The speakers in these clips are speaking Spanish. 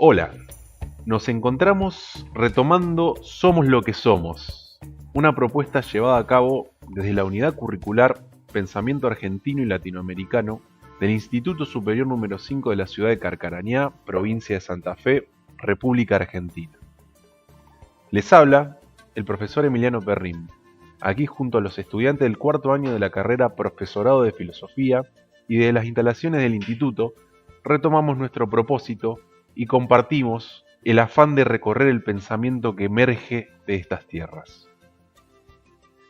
Hola, nos encontramos retomando Somos lo que somos, una propuesta llevada a cabo desde la Unidad Curricular Pensamiento Argentino y Latinoamericano del Instituto Superior número 5 de la ciudad de Carcarañá, provincia de Santa Fe, República Argentina. Les habla el profesor Emiliano Perrin, aquí junto a los estudiantes del cuarto año de la carrera Profesorado de Filosofía, y de las instalaciones del instituto retomamos nuestro propósito y compartimos el afán de recorrer el pensamiento que emerge de estas tierras.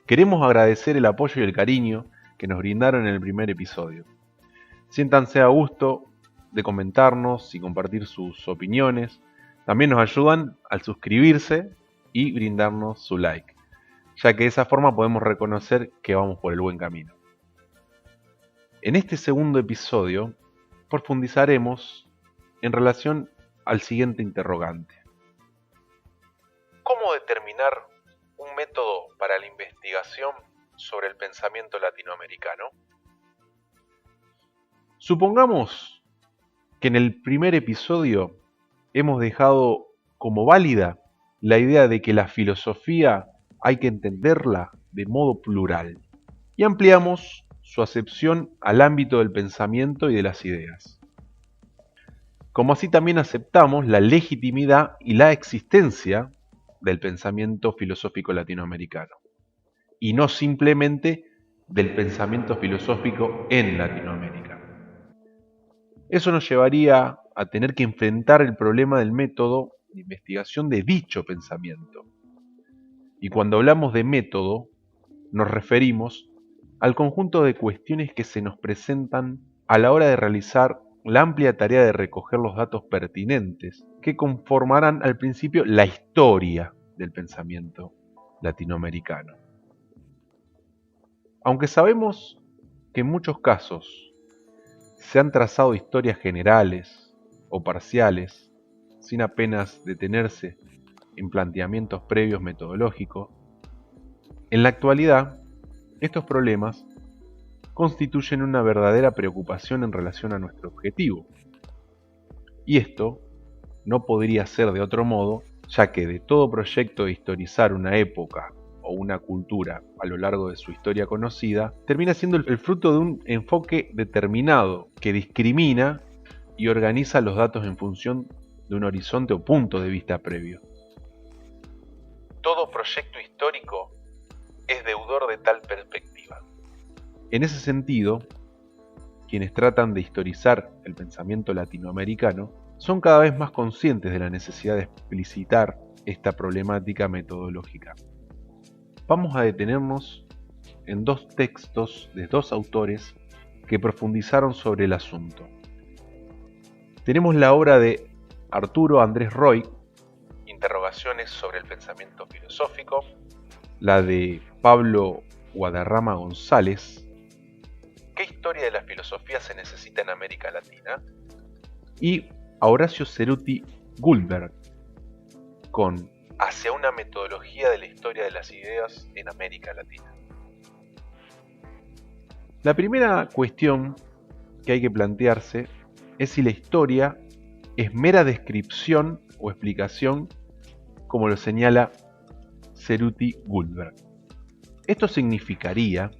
Queremos agradecer el apoyo y el cariño que nos brindaron en el primer episodio. Siéntanse a gusto de comentarnos y compartir sus opiniones. También nos ayudan al suscribirse y brindarnos su like, ya que de esa forma podemos reconocer que vamos por el buen camino. En este segundo episodio profundizaremos en relación al siguiente interrogante. ¿Cómo determinar un método para la investigación sobre el pensamiento latinoamericano? Supongamos que en el primer episodio hemos dejado como válida la idea de que la filosofía hay que entenderla de modo plural y ampliamos su acepción al ámbito del pensamiento y de las ideas. Como así también aceptamos la legitimidad y la existencia del pensamiento filosófico latinoamericano, y no simplemente del pensamiento filosófico en Latinoamérica. Eso nos llevaría a tener que enfrentar el problema del método de investigación de dicho pensamiento. Y cuando hablamos de método, nos referimos al conjunto de cuestiones que se nos presentan a la hora de realizar la amplia tarea de recoger los datos pertinentes que conformarán al principio la historia del pensamiento latinoamericano. Aunque sabemos que en muchos casos se han trazado historias generales o parciales sin apenas detenerse en planteamientos previos metodológicos, en la actualidad estos problemas constituyen una verdadera preocupación en relación a nuestro objetivo. Y esto no podría ser de otro modo, ya que de todo proyecto de historizar una época o una cultura a lo largo de su historia conocida, termina siendo el fruto de un enfoque determinado que discrimina y organiza los datos en función de un horizonte o punto de vista previo. Todo proyecto histórico es deudor de tal perspectiva. En ese sentido, quienes tratan de historizar el pensamiento latinoamericano son cada vez más conscientes de la necesidad de explicitar esta problemática metodológica. Vamos a detenernos en dos textos de dos autores que profundizaron sobre el asunto. Tenemos la obra de Arturo Andrés Roy, Interrogaciones sobre el pensamiento filosófico, la de Pablo Guadarrama González, ¿Qué historia de la filosofía se necesita en América Latina?, y a Horacio Ceruti Guldberg, con Hacia una metodología de la historia de las ideas en América Latina. La primera cuestión que hay que plantearse es si la historia es mera descripción o explicación, como lo señala Ceruti Guldberg. Esto significaría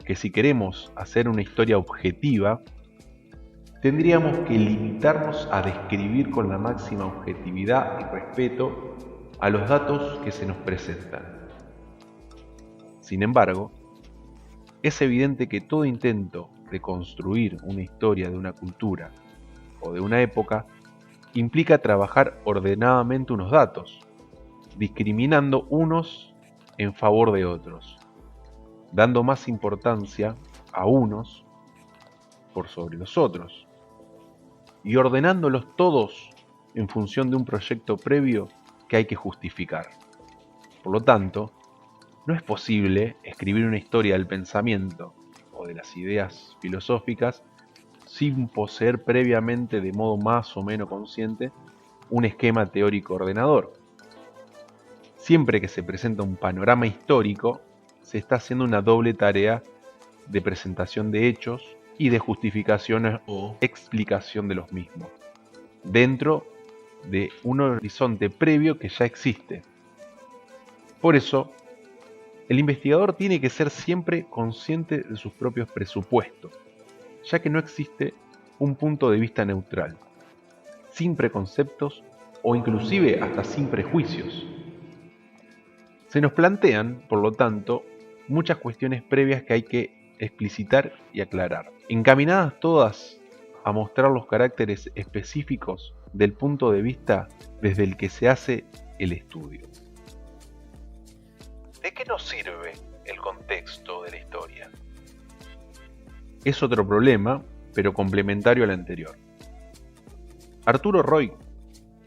que si queremos hacer una historia objetiva, tendríamos que limitarnos a describir con la máxima objetividad y respeto a los datos que se nos presentan. Sin embargo, es evidente que todo intento de construir una historia de una cultura o de una época implica trabajar ordenadamente unos datos, discriminando unos en favor de otros, dando más importancia a unos por sobre los otros, y ordenándolos todos en función de un proyecto previo que hay que justificar. Por lo tanto, no es posible escribir una historia del pensamiento o de las ideas filosóficas sin poseer previamente, de modo más o menos consciente, un esquema teórico ordenador. Siempre que se presenta un panorama histórico, se está haciendo una doble tarea de presentación de hechos y de justificación o explicación de los mismos, dentro de un horizonte previo que ya existe. Por eso, el investigador tiene que ser siempre consciente de sus propios presupuestos, ya que no existe un punto de vista neutral, sin preconceptos o inclusive hasta sin prejuicios. Se nos plantean, por lo tanto, muchas cuestiones previas que hay que explicitar y aclarar, encaminadas todas a mostrar los caracteres específicos del punto de vista desde el que se hace el estudio. ¿De qué nos sirve el contexto de la historia? Es otro problema, pero complementario al anterior. Arturo Roig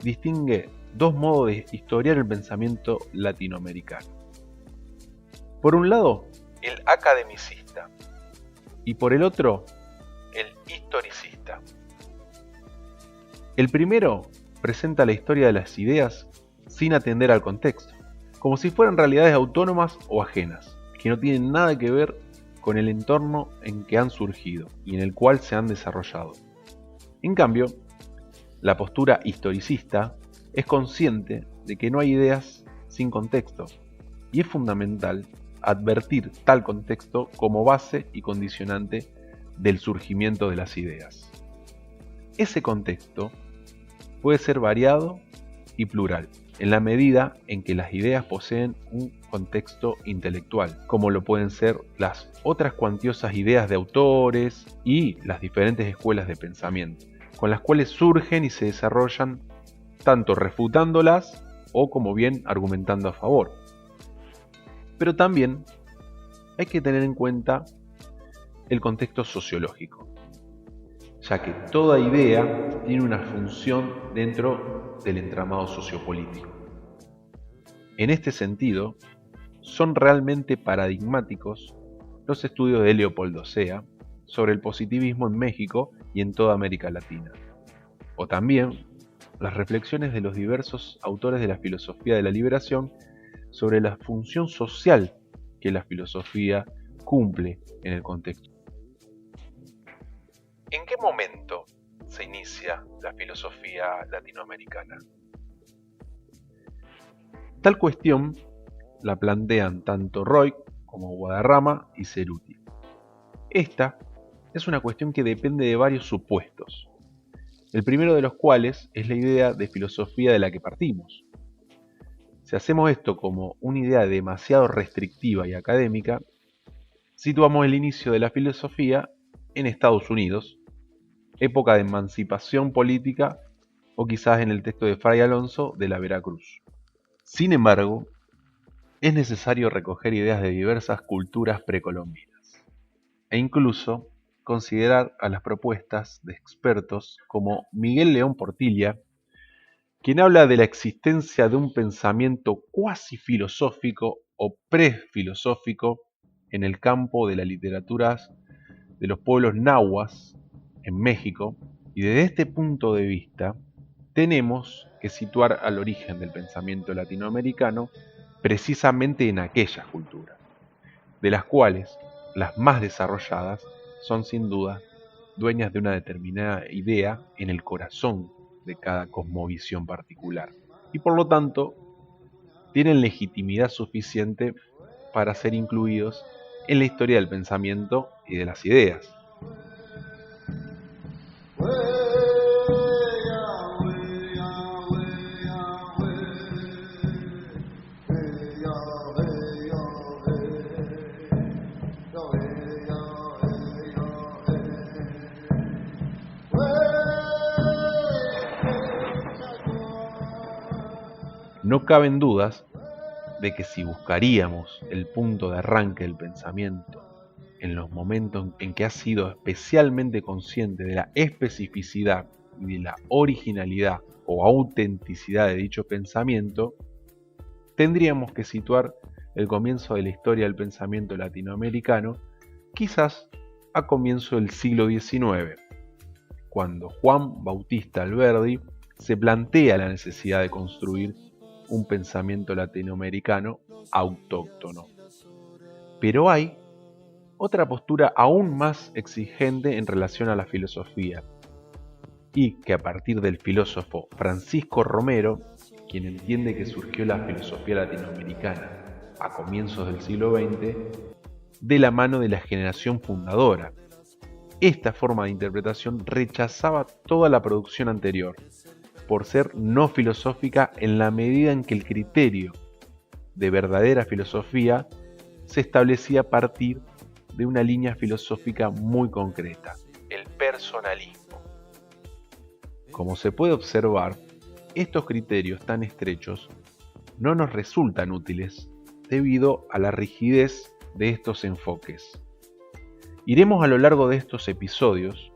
distingue dos modos de historiar el pensamiento latinoamericano. Por un lado, el academicista, y por el otro, el historicista. El primero presenta la historia de las ideas sin atender al contexto, como si fueran realidades autónomas o ajenas, que no tienen nada que ver con el entorno en que han surgido y en el cual se han desarrollado. En cambio, la postura historicista es consciente de que no hay ideas sin contexto, y es fundamental advertir tal contexto como base y condicionante del surgimiento de las ideas. Ese contexto puede ser variado y plural, en la medida en que las ideas poseen un contexto intelectual, como lo pueden ser las otras cuantiosas ideas de autores y las diferentes escuelas de pensamiento, con las cuales surgen y se desarrollan tanto refutándolas o como bien argumentando a favor. Pero también hay que tener en cuenta el contexto sociológico, ya que toda idea tiene una función dentro del entramado sociopolítico. En este sentido, son realmente paradigmáticos los estudios de Leopoldo Sea sobre el positivismo en México y en toda América Latina, o también las reflexiones de los diversos autores de la filosofía de la liberación sobre la función social que la filosofía cumple en el contexto. ¿En qué momento se inicia la filosofía latinoamericana? Tal cuestión la plantean tanto Roig como Guadarrama y Ceruti. Esta es una cuestión que depende de varios supuestos, el primero de los cuales es la idea de filosofía de la que partimos. Si hacemos esto como una idea demasiado restrictiva y académica, situamos el inicio de la filosofía en Estados Unidos, época de emancipación política o quizás en el texto de Fray Alonso de la Veracruz. Sin embargo, es necesario recoger ideas de diversas culturas precolombinas e incluso considerar a las propuestas de expertos como Miguel León Portilla, quien habla de la existencia de un pensamiento cuasi filosófico o prefilosófico en el campo de las literaturas de los pueblos nahuas en México, y desde este punto de vista tenemos que situar al origen del pensamiento latinoamericano precisamente en aquellas culturas, de las cuales las más desarrolladas son sin duda dueñas de una determinada idea en el corazón de cada cosmovisión particular, y por lo tanto tienen legitimidad suficiente para ser incluidos en la historia del pensamiento y de las ideas. No caben dudas de que si buscaríamos el punto de arranque del pensamiento en los momentos en que ha sido especialmente consciente de la especificidad y de la originalidad o autenticidad de dicho pensamiento, tendríamos que situar el comienzo de la historia del pensamiento latinoamericano, quizás a comienzo del siglo XIX, cuando Juan Bautista Alberdi se plantea la necesidad de construir un pensamiento latinoamericano autóctono. Pero hay otra postura aún más exigente en relación a la filosofía, y que a partir del filósofo Francisco Romero, quien entiende que surgió la filosofía latinoamericana a comienzos del siglo XX, de la mano de la generación fundadora. Esta forma de interpretación rechazaba toda la producción anterior, por ser no filosófica en la medida en que el criterio de verdadera filosofía se establecía a partir de una línea filosófica muy concreta, el personalismo. Como se puede observar, estos criterios tan estrechos no nos resultan útiles debido a la rigidez de estos enfoques. Iremos a lo largo de estos episodios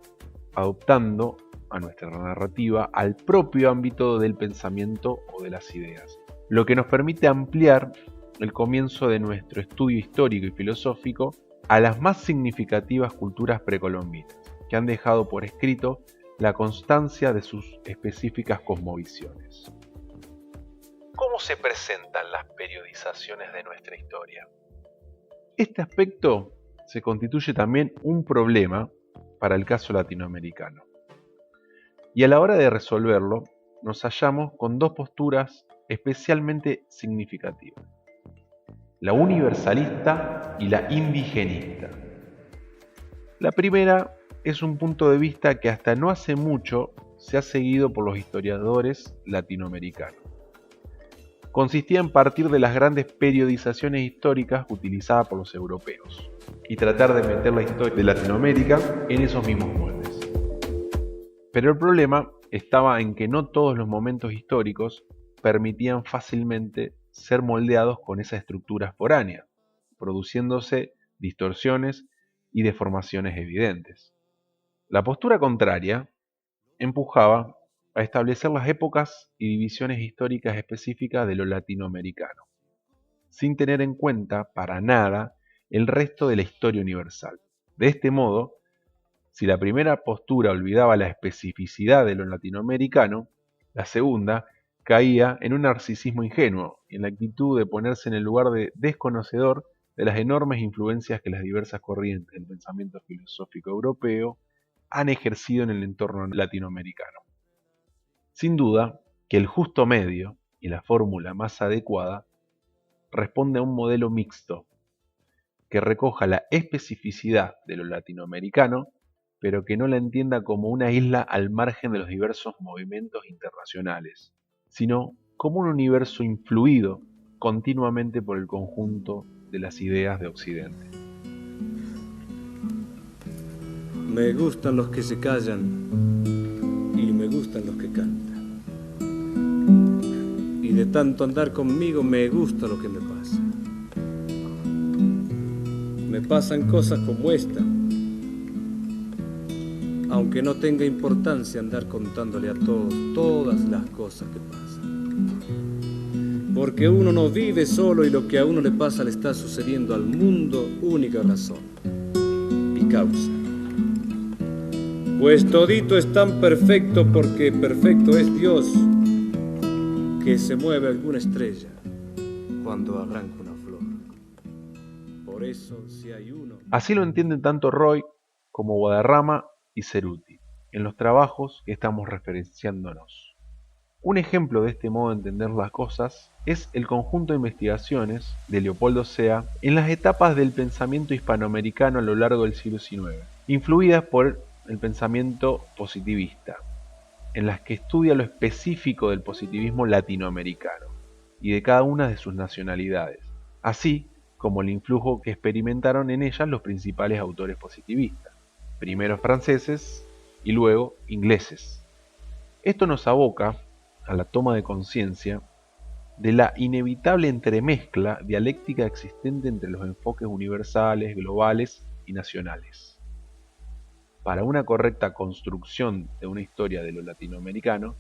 adoptando a nuestra narrativa al propio ámbito del pensamiento o de las ideas, lo que nos permite ampliar el comienzo de nuestro estudio histórico y filosófico a las más significativas culturas precolombinas, que han dejado por escrito la constancia de sus específicas cosmovisiones. ¿Cómo se presentan las periodizaciones de nuestra historia? Este aspecto se constituye también un problema para el caso latinoamericano. Y a la hora de resolverlo, nos hallamos con dos posturas especialmente significativas: la universalista y la indigenista. La primera es un punto de vista que hasta no hace mucho se ha seguido por los historiadores latinoamericanos. Consistía en partir de las grandes periodizaciones históricas utilizadas por los europeos y tratar de meter la historia de Latinoamérica en esos mismos moldes. Pero el problema estaba en que no todos los momentos históricos permitían fácilmente ser moldeados con esas estructuras foráneas, produciéndose distorsiones y deformaciones evidentes. La postura contraria empujaba a establecer las épocas y divisiones históricas específicas de lo latinoamericano, sin tener en cuenta para nada el resto de la historia universal. De este modo, si la primera postura olvidaba la especificidad de lo latinoamericano, la segunda caía en un narcisismo ingenuo y en la actitud de ponerse en el lugar de desconocedor de las enormes influencias que las diversas corrientes del pensamiento filosófico europeo han ejercido en el entorno latinoamericano. Sin duda que el justo medio y la fórmula más adecuada responde a un modelo mixto que recoja la especificidad de lo latinoamericano, pero que no la entienda como una isla al margen de los diversos movimientos internacionales, sino como un universo influido continuamente por el conjunto de las ideas de Occidente. Me gustan los que se callan y me gustan los que cantan. Y de tanto andar conmigo me gusta lo que me pasa. Me pasan cosas como esta, aunque no tenga importancia andar contándole a todos todas las cosas que pasan. Porque uno no vive solo y lo que a uno le pasa le está sucediendo al mundo, única razón y causa. Pues todito es tan perfecto porque perfecto es Dios, que se mueve alguna estrella cuando arranca una flor. Por eso, si hay uno... Así lo entienden tanto Roy como Guadarrama y Ceruti en los trabajos que estamos referenciándonos. Un ejemplo de este modo de entender las cosas es el conjunto de investigaciones de Leopoldo Sea en las etapas del pensamiento hispanoamericano a lo largo del siglo XIX, influidas por el pensamiento positivista, en las que estudia lo específico del positivismo latinoamericano y de cada una de sus nacionalidades, así como el influjo que experimentaron en ellas los principales autores positivistas, primero franceses y luego ingleses. Esto nos aboca a la toma de conciencia de la inevitable entremezcla dialéctica existente entre los enfoques universales, globales y nacionales. Para una correcta construcción de una historia de lo latinoamericano,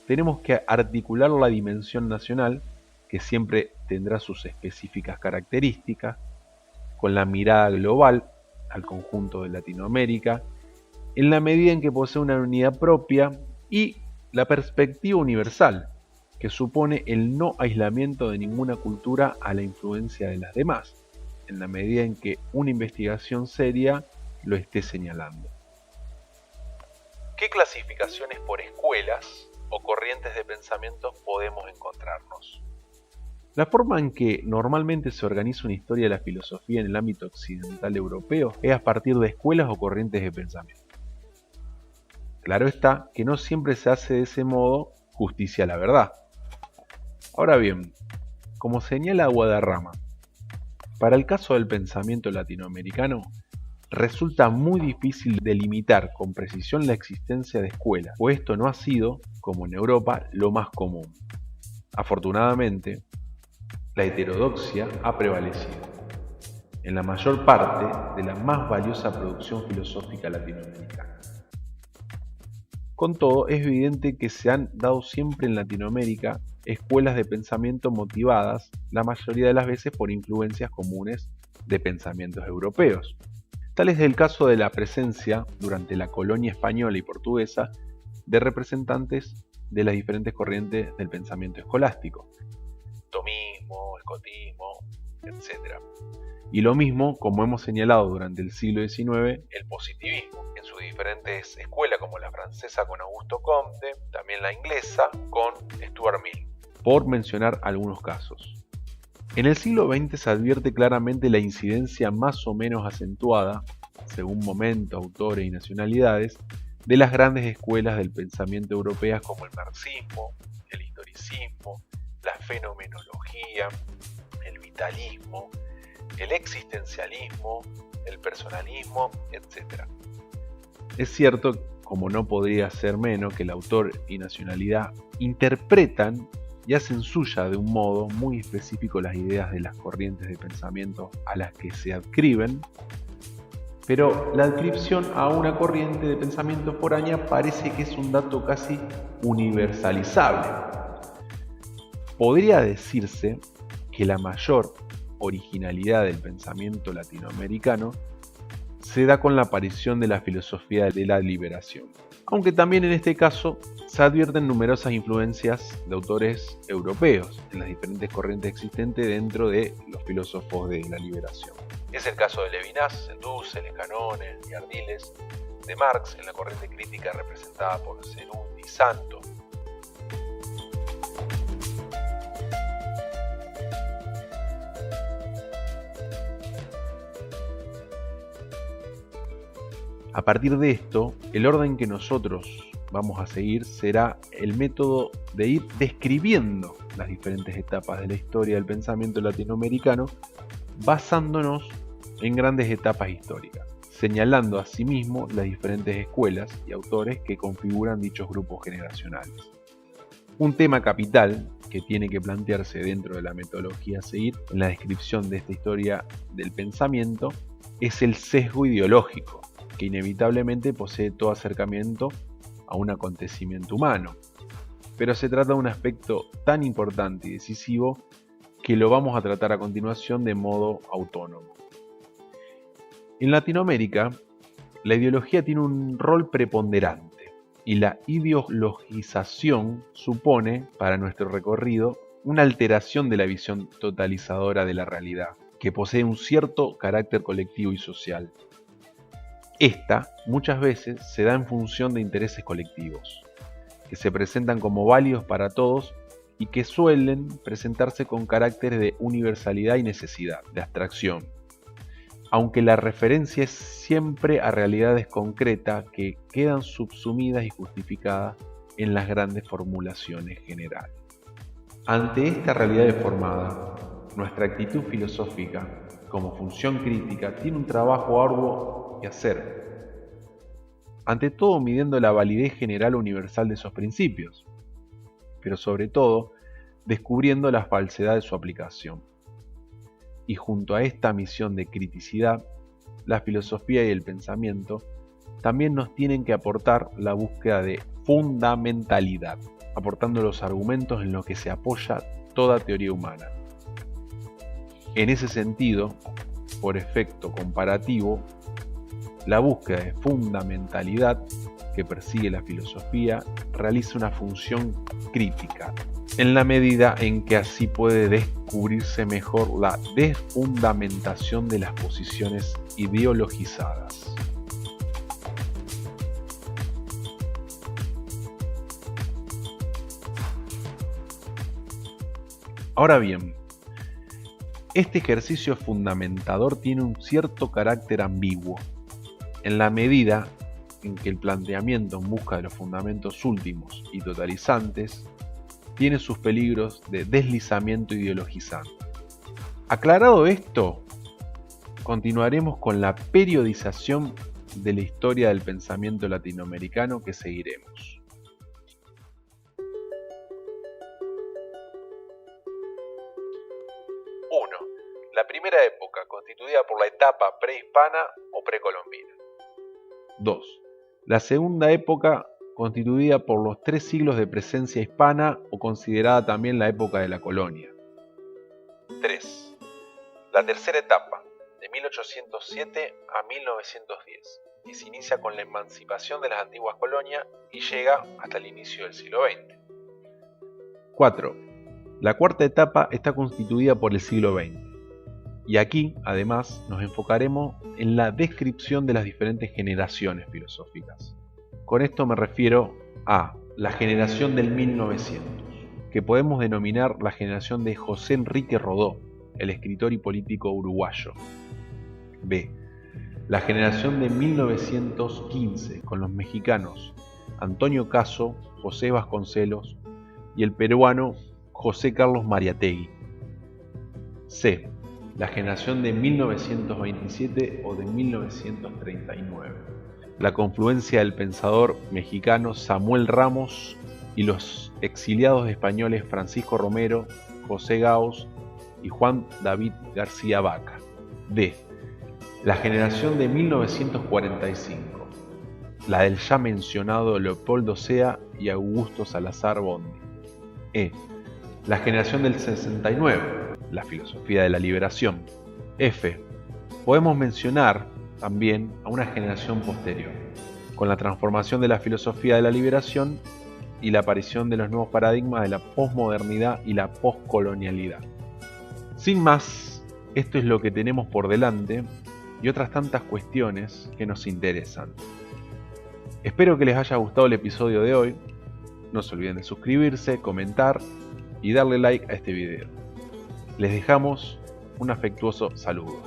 tenemos que articular la dimensión nacional, que siempre tendrá sus específicas características, con la mirada global al conjunto de Latinoamérica, en la medida en que posee una unidad propia, y la perspectiva universal, que supone el no aislamiento de ninguna cultura a la influencia de las demás, en la medida en que una investigación seria lo esté señalando. ¿Qué clasificaciones por escuelas o corrientes de pensamiento podemos encontrarnos? La forma en que normalmente se organiza una historia de la filosofía en el ámbito occidental europeo es a partir de escuelas o corrientes de pensamiento. Claro está que no siempre se hace de ese modo justicia a la verdad. Ahora bien, como señala Guadarrama, para el caso del pensamiento latinoamericano, resulta muy difícil delimitar con precisión la existencia de escuelas, pues esto no ha sido, como en Europa, lo más común. Afortunadamente, la heterodoxia ha prevalecido en la mayor parte de la más valiosa producción filosófica latinoamericana. Con todo, es evidente que se han dado siempre en Latinoamérica escuelas de pensamiento motivadas, la mayoría de las veces por influencias comunes de pensamientos europeos. Tal es el caso de la presencia, durante la colonia española y portuguesa, de representantes de las diferentes corrientes del pensamiento escolástico, tomismo, escotismo, etc. Y lo mismo, como hemos señalado durante el siglo XIX, el positivismo, en sus diferentes escuelas, como la francesa con Augusto Comte, también la inglesa con Stuart Mill, por mencionar algunos casos. En el siglo XX se advierte claramente la incidencia más o menos acentuada, según momento, autores y nacionalidades, de las grandes escuelas del pensamiento europeas como el marxismo, el historicismo, la fenomenología, el vitalismo, el existencialismo, el personalismo, etc. Es cierto, como no podría ser menos, que el autor y nacionalidad interpretan y hacen suya de un modo muy específico las ideas de las corrientes de pensamiento a las que se adscriben, pero la adscripción a una corriente de pensamiento foránea parece que es un dato casi universalizable. Podría decirse que la mayor originalidad del pensamiento latinoamericano se da con la aparición de la filosofía de la liberación, aunque también en este caso se advierten numerosas influencias de autores europeos en las diferentes corrientes existentes dentro de los filósofos de la liberación. Es el caso de Levinas en Dussel, en Canone y Ardiles, de Marx en la corriente crítica representada por Cerúti y Santo. A partir de esto, el orden que nosotros vamos a seguir será el método de ir describiendo las diferentes etapas de la historia del pensamiento latinoamericano, basándonos en grandes etapas históricas, señalando asimismo las diferentes escuelas y autores que configuran dichos grupos generacionales. Un tema capital que tiene que plantearse dentro de la metodología a seguir en la descripción de esta historia del pensamiento es el sesgo ideológico, que inevitablemente posee todo acercamiento a un acontecimiento humano, pero se trata de un aspecto tan importante y decisivo que lo vamos a tratar a continuación de modo autónomo. En Latinoamérica, la ideología tiene un rol preponderante y la ideologización supone, para nuestro recorrido, una alteración de la visión totalizadora de la realidad, que posee un cierto carácter colectivo y social. Esta, muchas veces, se da en función de intereses colectivos, que se presentan como válidos para todos y que suelen presentarse con caracteres de universalidad y necesidad, de abstracción, aunque la referencia es siempre a realidades concretas que quedan subsumidas y justificadas en las grandes formulaciones generales. Ante esta realidad deformada, nuestra actitud filosófica, como función crítica, tiene un trabajo arduo que hacer. Ante todo, midiendo la validez general o universal de esos principios, pero sobre todo, descubriendo la falsedad de su aplicación. Y junto a esta misión de criticidad, la filosofía y el pensamiento también nos tienen que aportar la búsqueda de fundamentalidad, aportando los argumentos en los que se apoya toda teoría humana. En ese sentido, por efecto comparativo, la búsqueda de fundamentalidad que persigue la filosofía realiza una función crítica, en la medida en que así puede descubrirse mejor la desfundamentación de las posiciones ideologizadas. Ahora bien, este ejercicio fundamentador tiene un cierto carácter ambiguo, en la medida en que el planteamiento en busca de los fundamentos últimos y totalizantes tiene sus peligros de deslizamiento ideologizante. Aclarado esto, continuaremos con la periodización de la historia del pensamiento latinoamericano que seguiremos. 1. La primera época, constituida por la etapa prehispana o precolombina. 2. La segunda época, constituida por los 3 siglos de presencia hispana o considerada también la época de la colonia. 3. La tercera etapa, de 1807 a 1910, y se inicia con la emancipación de las antiguas colonias y llega hasta el inicio del siglo XX. 4. La cuarta etapa está constituida por el siglo XX, y aquí, además, nos enfocaremos en la descripción de las diferentes generaciones filosóficas. Con esto me refiero a la generación del 1900, que podemos denominar la generación de José Enrique Rodó, el escritor y político uruguayo. B. La generación de 1915, con los mexicanos Antonio Caso, José Vasconcelos y el peruano José Carlos Mariátegui. C. La generación de 1927 o de 1939. La confluencia del pensador mexicano Samuel Ramos y los exiliados españoles Francisco Romero, José Gauss y Juan David García Vaca. D. La generación de 1945. La del ya mencionado Leopoldo Sea y Augusto Salazar Bondy. E. La generación del 69, la filosofía de la liberación. F. Podemos mencionar también a una generación posterior, con la transformación de la filosofía de la liberación y la aparición de los nuevos paradigmas de la posmodernidad y la poscolonialidad. Sin más, esto es lo que tenemos por delante y otras tantas cuestiones que nos interesan. Espero que les haya gustado el episodio de hoy. No se olviden de suscribirse, comentar y darle like a este video. Les dejamos un afectuoso saludo.